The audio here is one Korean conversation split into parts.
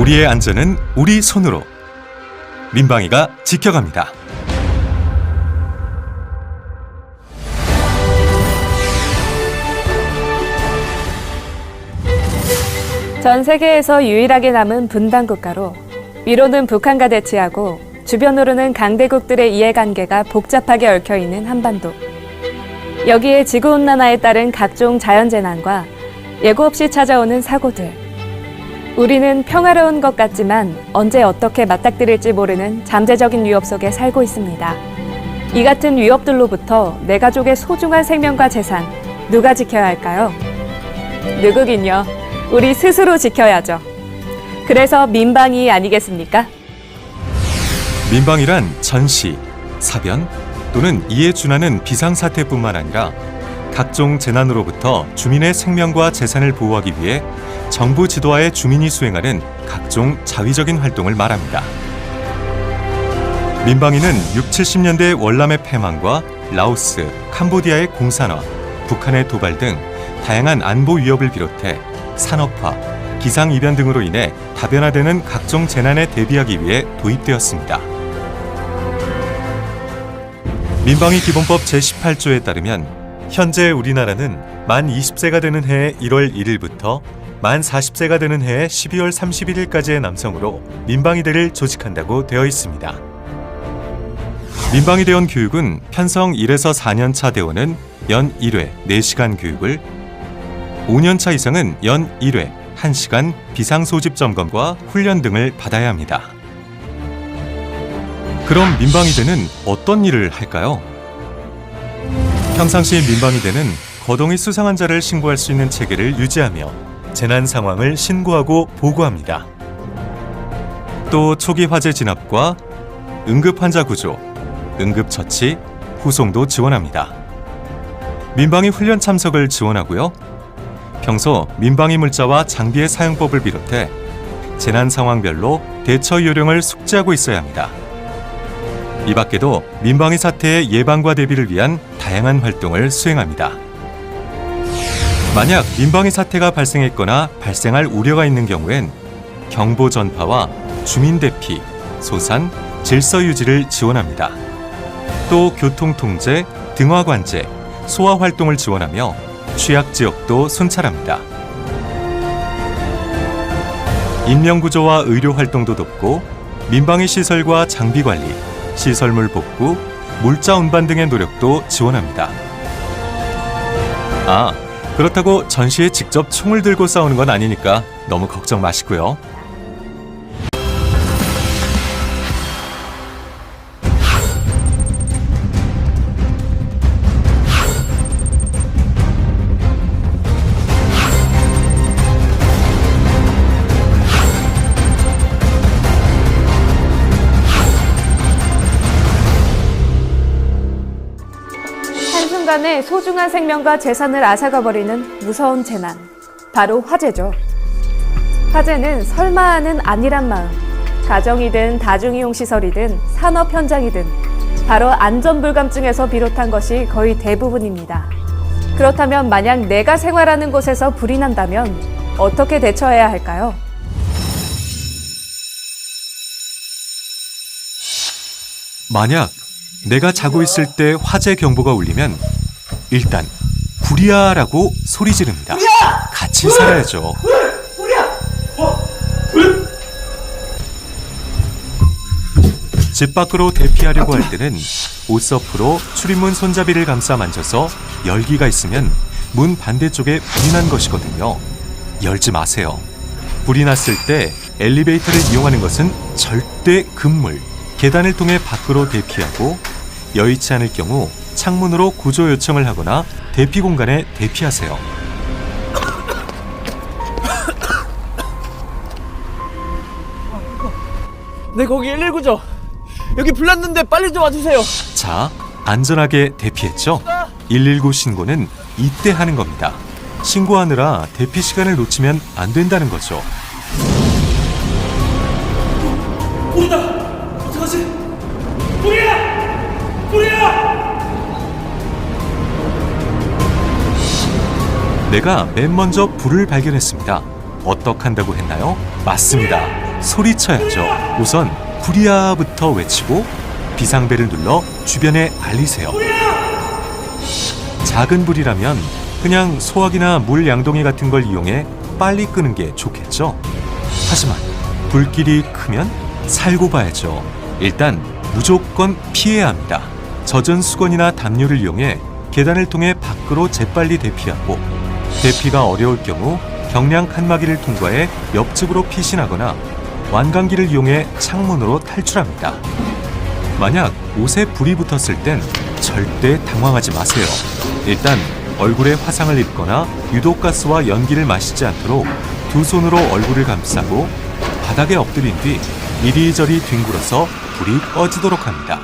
우리의 안전은 우리 손으로. 민방위가 지켜갑니다. 전 세계에서 유일하게 남은 분단 국가로 위로는 북한과 대치하고 주변으로는 강대국들의 이해관계가 복잡하게 얽혀있는 한반도. 여기에 지구온난화에 따른 각종 자연재난과 예고 없이 찾아오는 사고들. 우리는 평화로운 것 같지만 언제 어떻게 맞닥뜨릴지 모르는 잠재적인 위협 속에 살고 있습니다. 이 같은 위협들로부터 내 가족의 소중한 생명과 재산, 누가 지켜야 할까요? 누구긴요. 우리 스스로 지켜야죠. 그래서 민방위 아니겠습니까? 민방위란 전시, 사변 또는 이에 준하는 비상사태뿐만 아니라 각종 재난으로부터 주민의 생명과 재산을 보호하기 위해 정부 지도하에 주민이 수행하는 각종 자위적인 활동을 말합니다. 민방위는 6, 70년대 월남의 패망과 라오스, 캄보디아의 공산화, 북한의 도발 등 다양한 안보 위협을 비롯해 산업화, 기상이변 등으로 인해 다변화되는 각종 재난에 대비하기 위해 도입되었습니다. 민방위 기본법 제18조에 따르면 현재 우리나라는 만 20세가 되는 해의 1월 1일부터 만 40세가 되는 해의 12월 31일까지의 남성으로 민방위대를 조직한다고 되어 있습니다. 민방위대원 교육은 편성 1에서 4년차 대원은 연 1회 4시간 교육을, 5년차 이상은 연 1회 1시간 비상소집 점검과 훈련 등을 받아야 합니다. 그럼 민방위대는 어떤 일을 할까요? 평상시 민방위대는 거동이 수상한 자를 신고할 수 있는 체계를 유지하며 재난 상황을 신고하고 보고합니다. 또 초기 화재 진압과 응급 환자 구조, 응급 처치, 후송도 지원합니다. 민방위 훈련 참석을 지원하고요. 평소 민방위 물자와 장비의 사용법을 비롯해 재난 상황별로 대처 요령을 숙지하고 있어야 합니다. 이 밖에도 민방위 사태의 예방과 대비를 위한 다양한 활동을 수행합니다. 만약 민방위 사태가 발생했거나 발생할 우려가 있는 경우엔 경보 전파와 주민 대피, 소산, 질서 유지를 지원합니다. 또 교통 통제, 등화 관제, 소화 활동을 지원하며 취약 지역도 순찰합니다. 인명 구조와 의료 활동도 돕고 민방위 시설과 장비 관리, 시설물 복구, 물자 운반 등의 노력도 지원합니다. 그렇다고 전시에 직접 총을 들고 싸우는 건 아니니까 너무 걱정 마시고요. 한순간에 소중한 생명과 재산을 앗아가버리는 무서운 재난. 바로 화재죠. 화재는 설마하는 안일한 마음. 가정이든 다중이용시설이든 산업 현장이든 바로 안전불감증에서 비롯한 것이 거의 대부분입니다. 그렇다면 만약 내가 생활하는 곳에서 불이 난다면 어떻게 대처해야 할까요? 만약 내가 자고 있을 때 화재 경보가 울리면 일단 불이야 라고 소리 지릅니다. 같이 살아야죠. 집 밖으로 대피하려고 할 때는 옷서프로 출입문 손잡이를 감싸 만져서 열기가 있으면 문 반대쪽에 불이 난 것이거든요. 열지 마세요. 불이 났을 때 엘리베이터를 이용하는 것은 절대 금물. 계단을 통해 밖으로 대피하고 여의치 않을 경우 창문으로 구조 요청을 하거나 대피 공간에 대피하세요. 네, 거기 119죠. 여기 불났는데 빨리 좀 와주세요. 자, 안전하게 대피했죠? 119 신고는 이때 하는 겁니다. 신고하느라 대피 시간을 놓치면 안 된다는 거죠. 불이다! 어떡하지? 불이야! 불이야! 내가 맨 먼저 불을 발견했습니다. 어떡한다고 했나요? 맞습니다. 소리쳐야죠. 우선 불이야부터 외치고 비상벨을 눌러 주변에 알리세요. 작은 불이라면 그냥 소화기나 물 양동이 같은 걸 이용해 빨리 끄는 게 좋겠죠. 하지만 불길이 크면 살고 봐야죠. 일단 무조건 피해야 합니다. 젖은 수건이나 담요를 이용해 계단을 통해 밖으로 재빨리 대피하고, 대피가 어려울 경우 경량 칸막이를 통과해 옆집으로 피신하거나 완강기를 이용해 창문으로 탈출합니다. 만약 옷에 불이 붙었을 땐 절대 당황하지 마세요. 일단 얼굴에 화상을 입거나 유독가스와 연기를 마시지 않도록 두 손으로 얼굴을 감싸고 바닥에 엎드린 뒤 이리저리 뒹굴어서 불이 꺼지도록 합니다.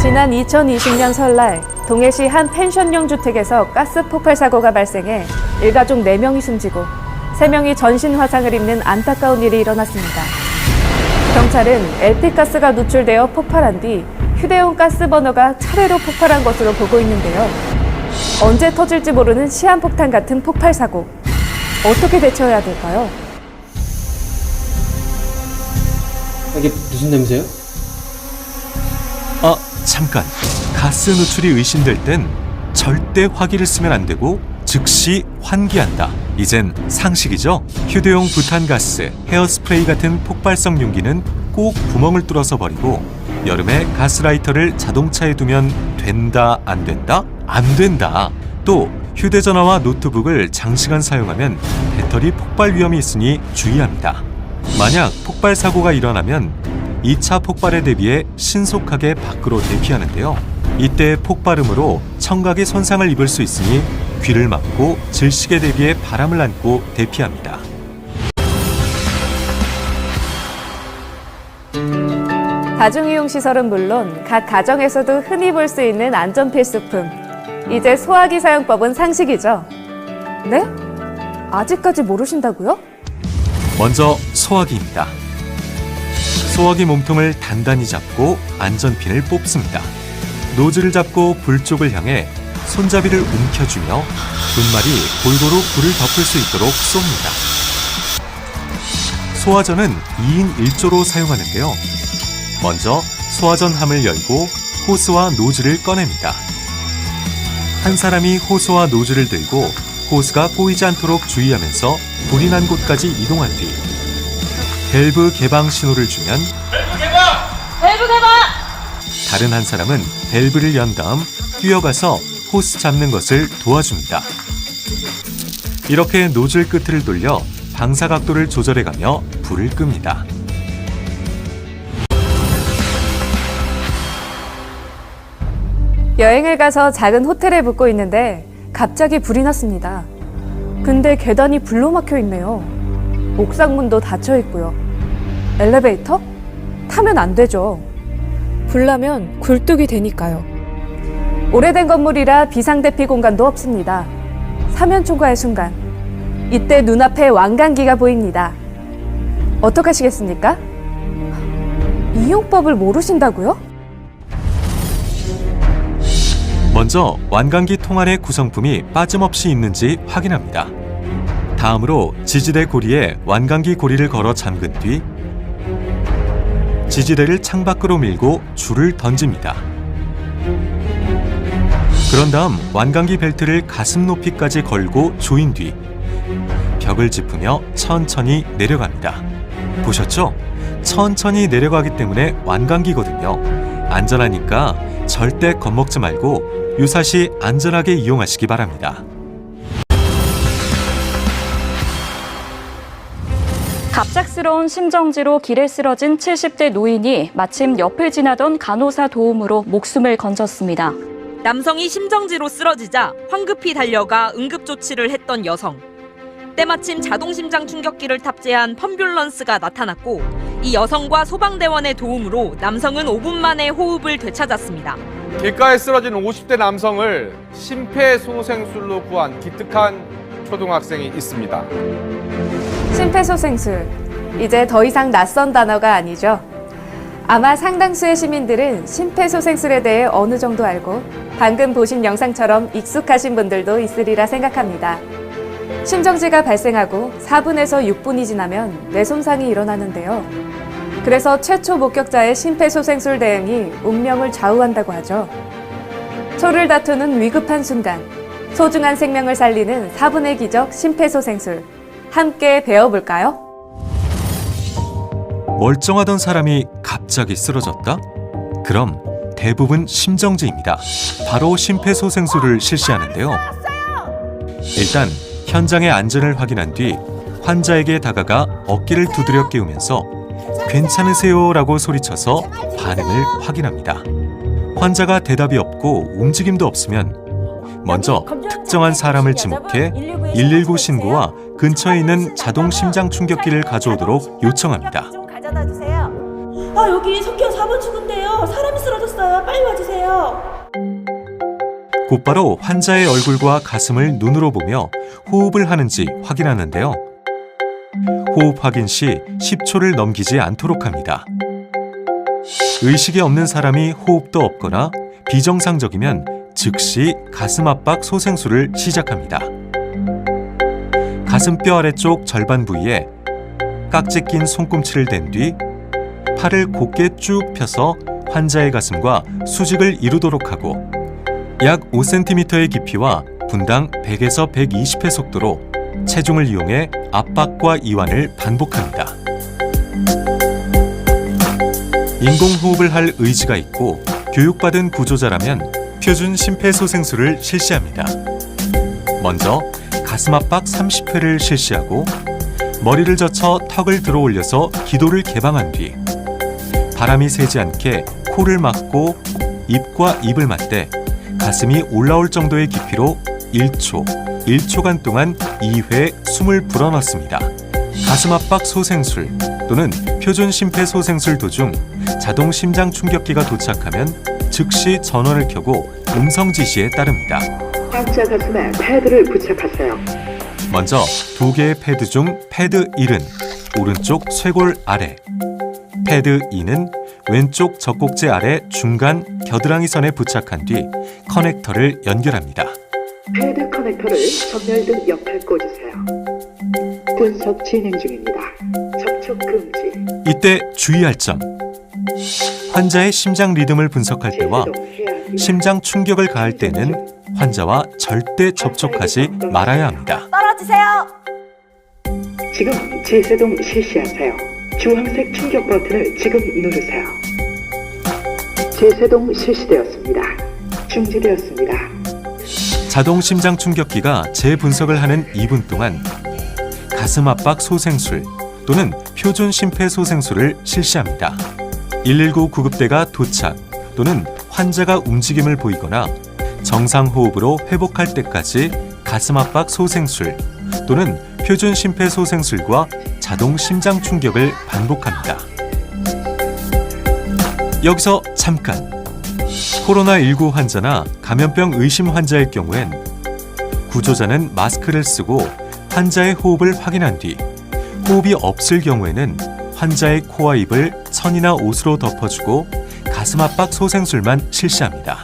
지난 2020년 설날 동해시 한 펜션용 주택에서 가스 폭발 사고가 발생해 일가족 4명이 숨지고 3명이 전신 화상을 입는 안타까운 일이 일어났습니다. 경찰은 LP가스가 누출되어 폭발한 뒤 휴대용 가스 버너가 차례로 폭발한 것으로 보고 있는데요. 언제 터질지 모르는 시한폭탄 같은 폭발 사고. 어떻게 대처해야 될까요? 이게 무슨 냄새요? 잠깐. 가스 누출이 의심될 땐 절대 화기를 쓰면 안 되고 즉시 환기한다. 이젠 상식이죠? 휴대용 부탄가스, 헤어스프레이 같은 폭발성 용기는 꼭 구멍을 뚫어서 버리고, 여름에 가스라이터를 자동차에 두면 된다, 안 된다? 안 된다. 또 휴대전화와 노트북을 장시간 사용하면 배터리 폭발 위험이 있으니 주의합니다. 만약 폭발 사고가 일어나면 2차 폭발에 대비해 신속하게 밖으로 대피하는데요. 이때 폭발음으로 청각에 손상을 입을 수 있으니 귀를 막고 질식에 대비해 바람을 안고 대피합니다. 다중이용시설은 물론 각 가정에서도 흔히 볼 수 있는 안전필수품. 이제 소화기 사용법은 상식이죠. 네? 아직까지 모르신다고요? 먼저 소화기입니다. 소화기 몸통을 단단히 잡고 안전핀을 뽑습니다. 노즐을 잡고 불 쪽을 향해 손잡이를 움켜쥐며 분말이 골고루 불을 덮을 수 있도록 쏩니다. 소화전은 2인 1조로 사용하는데요. 먼저 소화전 함을 열고 호스와 노즐을 꺼냅니다. 한 사람이 호스와 노즐을 들고 호스가 꼬이지 않도록 주의하면서 불이 난 곳까지 이동한 뒤 밸브 개방 신호를 주면 밸브 개방! 다른 한 사람은 밸브를 연 다음 뛰어가서 호스 잡는 것을 도와줍니다. 이렇게 노즐 끝을 돌려 방사 각도를 조절해가며 불을 끕니다. 여행을 가서 작은 호텔에 묵고 있는데 갑자기 불이 났습니다. 근데 계단이 불로 막혀 있네요. 옥상 문도 닫혀 있고요. 엘리베이터? 타면 안 되죠. 불나면 굴뚝이 되니까요. 오래된 건물이라 비상대피 공간도 없습니다. 사면 초과의 순간, 이때 눈앞에 완강기가 보입니다. 어떡하시겠습니까? 이용법을 모르신다고요? 먼저 완강기 통 안의 구성품이 빠짐없이 있는지 확인합니다. 다음으로 지지대 고리에 완강기 고리를 걸어 잠근 뒤 지지대를 창밖으로 밀고 줄을 던집니다. 그런 다음 완강기 벨트를 가슴 높이까지 걸고 조인 뒤 벽을 짚으며 천천히 내려갑니다. 보셨죠? 천천히 내려가기 때문에 완강기거든요. 안전하니까 절대 겁먹지 말고 유사시 안전하게 이용하시기 바랍니다. 갑작스러운 심정지로 길에 쓰러진 70대 노인이 마침 옆을 지나던 간호사 도움으로 목숨을 건졌습니다. 남성이 심정지로 쓰러지자 황급히 달려가 응급조치를 했던 여성. 때마침 자동심장 충격기를 탑재한 펌뷸런스가 나타났고 이 여성과 소방대원의 도움으로 남성은 5분 만에 호흡을 되찾았습니다. 길가에 쓰러진 50대 남성을 심폐소생술로 구한 기특한 초등학생이 있습니다. 심폐소생술, 이제 더 이상 낯선 단어가 아니죠. 아마 상당수의 시민들은 심폐소생술에 대해 어느 정도 알고 방금 보신 영상처럼 익숙하신 분들도 있으리라 생각합니다. 심정지가 발생하고 4분에서 6분이 지나면 뇌손상이 일어나는데요. 그래서 최초 목격자의 심폐소생술 대응이 운명을 좌우한다고 하죠. 초를 다투는 위급한 순간, 소중한 생명을 살리는 4분의 기적 심폐소생술. 함께 배워볼까요? 멀쩡하던 사람이 갑자기 쓰러졌다? 그럼 대부분 심정지입니다. 바로 심폐소생술을 실시하는데요. 일단 현장의 안전을 확인한 뒤 환자에게 다가가 어깨를 두드려 깨우면서 괜찮으세요라고 소리쳐서 반응을 확인합니다. 환자가 대답이 없고 움직임도 없으면 먼저 특정한 사람을 지목해 119 신고와 근처에 있는 자동 심장 충격기를 가져오도록 요청합니다. 여기 석현 4번 출구인데요. 사람이 쓰러졌어요. 빨리 와주세요. 곧바로 환자의 얼굴과 가슴을 눈으로 보며 호흡을 하는지 확인하는데요. 호흡 확인 시 10초를 넘기지 않도록 합니다. 의식이 없는 사람이 호흡도 없거나 비정상적이면 즉시 가슴 압박 소생술을 시작합니다. 가슴뼈 아래쪽 절반 부위에 깍지 낀 손꿈치를 댄 뒤 팔을 곧게 쭉 펴서 환자의 가슴과 수직을 이루도록 하고 약 5cm의 깊이와 분당 100에서 120회 속도로 체중을 이용해 압박과 이완을 반복합니다. 인공호흡을 할 의지가 있고 교육받은 구조자라면 표준 심폐소생술을 실시합니다. 먼저 가슴 압박 30회를 실시하고 머리를 젖혀 턱을 들어 올려서 기도를 개방한 뒤 바람이 새지 않게 코를 막고 입과 입을 맞대 가슴이 올라올 정도의 깊이로 1초간 동안 2회 숨을 불어넣습니다. 가슴 압박 소생술 또는 표준 심폐소생술 도중 자동 심장 충격기가 도착하면 즉시 전원을 켜고 음성 지시에 따릅니다. 환자 가슴에 패드를 부착하세요. 먼저 2개의 패드 중 패드 1은 오른쪽 쇄골 아래, 패드 2는 왼쪽 젖꼭지 아래 중간 겨드랑이 선에 부착한 뒤 커넥터를 연결합니다. 패드 커넥터를 전멸등 옆에 꽂으세요. 분석 진행 중입니다. 접촉 금지. 이때 주의할 점. 환자의 심장 리듬을 분석할 때와 심장 충격을 가할 때는 환자와 절대 접촉하지 말아야 합니다. 떨어지세요. 지금 제세동 실시하세요. 주황색 충격 버튼을 지금 누르세요. 제세동 실시되었습니다. 중지되었습니다. 자동 심장 충격기가 재분석을 하는 2분 동안 가슴 압박 소생술 또는 표준 심폐소생술을 실시합니다. 119 구급대가 도착 또는 환자가 움직임을 보이거나 정상 호흡으로 회복할 때까지 가슴 압박 소생술 또는 표준 심폐소생술과 자동 심장 충격을 반복합니다. 여기서 잠깐! 코로나19 환자나 감염병 의심 환자의 경우엔 구조자는 마스크를 쓰고 환자의 호흡을 확인한 뒤 호흡이 없을 경우에는 환자의 코와 입을 천이나 옷으로 덮어주고 가슴 압박 소생술만 실시합니다.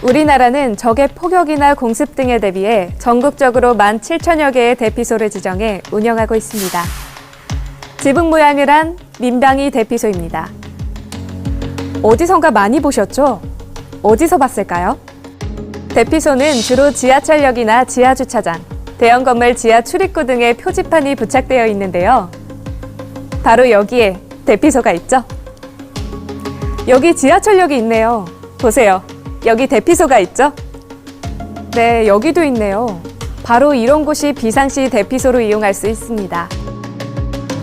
우리나라는 적의 포격이나 공습 등에 대비해 전국적으로 17,000여 개의 대피소를 지정해 운영하고 있습니다. 지붕 모양을 한 민방위 대피소입니다. 어디선가 많이 보셨죠? 어디서 봤을까요? 대피소는 주로 지하철역이나 지하주차장, 대형 건물 지하 출입구 등의 표지판이 부착되어 있는데요. 바로 여기에 대피소가 있죠. 여기 지하철역이 있네요. 보세요. 여기 대피소가 있죠? 네, 여기도 있네요. 바로 이런 곳이 비상시 대피소로 이용할 수 있습니다.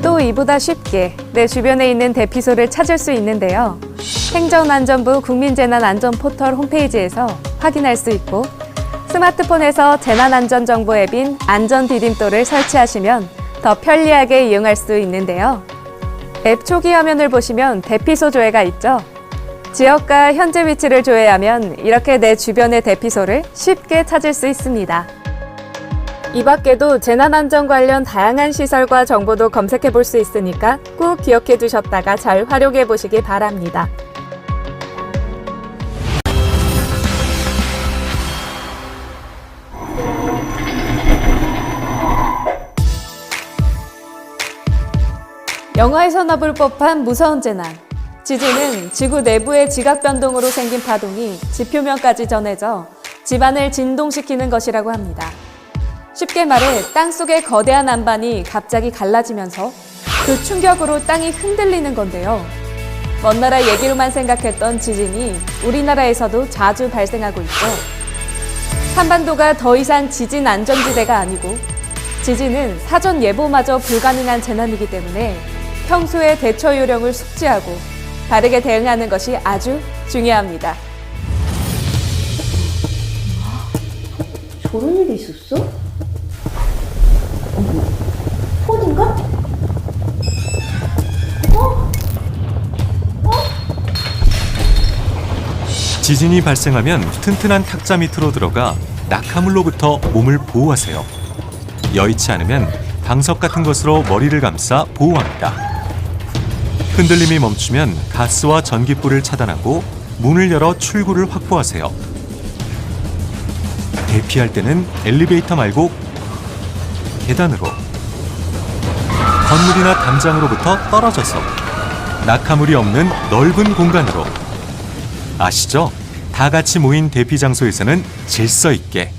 또 이보다 쉽게 내 주변에 있는 대피소를 찾을 수 있는데요. 행정안전부 국민재난안전포털 홈페이지에서 확인할 수 있고 스마트폰에서 재난안전정보 앱인 안전디딤돌을 설치하시면 더 편리하게 이용할 수 있는데요. 앱 초기 화면을 보시면 대피소 조회가 있죠. 지역과 현재 위치를 조회하면 이렇게 내 주변의 대피소를 쉽게 찾을 수 있습니다. 이 밖에도 재난안전 관련 다양한 시설과 정보도 검색해 볼 수 있으니까 꼭 기억해 두셨다가 잘 활용해 보시기 바랍니다. 영화에서나 볼 법한 무서운 재난. 지진은 지구 내부의 지각 변동으로 생긴 파동이 지표면까지 전해져 집안을 진동시키는 것이라고 합니다. 쉽게 말해 땅속의 거대한 안반이 갑자기 갈라지면서 그 충격으로 땅이 흔들리는 건데요. 먼 나라 얘기로만 생각했던 지진이 우리나라에서도 자주 발생하고 있죠. 한반도가 더 이상 지진 안전지대가 아니고 지진은 사전 예보마저 불가능한 재난이기 때문에 평소에 대처 요령을 숙지하고 바르게 대응하는 것이 아주 중요합니다. 저런 일이 있었어? 폰인가? 지진이 발생하면 튼튼한 탁자 밑으로 들어가 낙하물로부터 몸을 보호하세요. 여의치 않으면 방석 같은 것으로 머리를 감싸 보호합니다. 흔들림이 멈추면 가스와 전기불을 차단하고 문을 열어 출구를 확보하세요. 대피할 때는 엘리베이터 말고 계단으로, 건물이나 담장으로부터 떨어져서 낙하물이 없는 넓은 공간으로. 아시죠? 다 같이 모인 대피 장소에서는 질서 있게